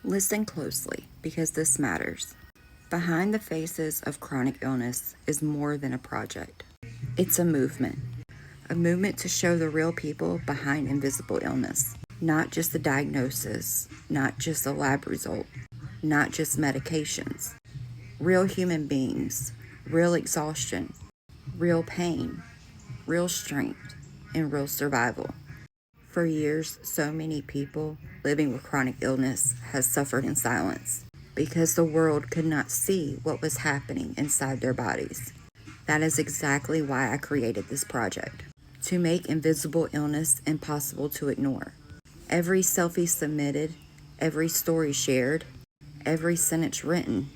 Listen closely because this matters. Behind the faces of chronic illness is more than a project. It's a movement to show the real people behind invisible illness. Not just the diagnosis, not just a lab result, not just medications. Real human beings, real exhaustion, real pain, real strength, and real survival. For years, so many people living with chronic illness has suffered in silence because the world could not see what was happening inside their bodies. That is exactly why I created this project, to make invisible illness impossible to ignore. Every selfie submitted, every story shared, every sentence written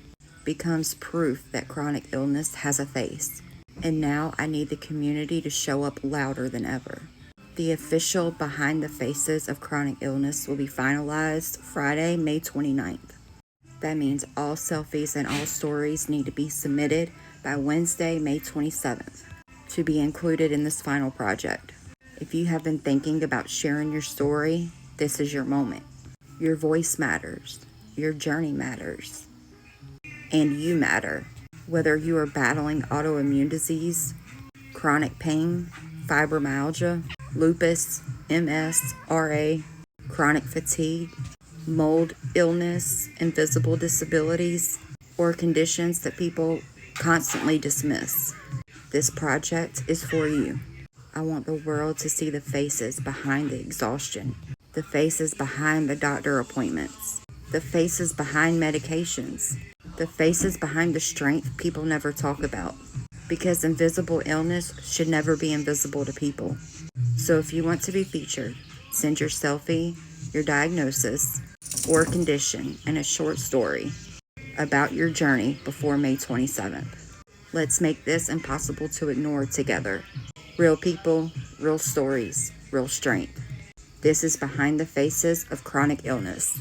becomes proof that chronic illness has a face. And now I need the community to show up louder than ever. The official Behind the Faces of Chronic Illness will be finalized Friday, May 29th. That means all selfies and all stories need to be submitted by Wednesday, May 27th to be included in this final project. If you have been thinking about sharing your story, this is your moment. Your voice matters. Your journey matters. And you matter. Whether you are battling autoimmune disease, chronic pain, fibromyalgia, lupus, MS, RA, chronic fatigue, mold illness, invisible disabilities, or conditions that people constantly dismiss. This project is for you. I want the world to see the faces behind the exhaustion, the faces behind the doctor appointments, the faces behind medications, the faces behind the strength people never talk about. Because invisible illness should never be invisible to people. So if you want to be featured, send your selfie, your diagnosis, or condition, and a short story about your journey before May 27th. Let's make this impossible to ignore together. Real people, real stories, real strength. This is Behind the Faces of Chronic Illness.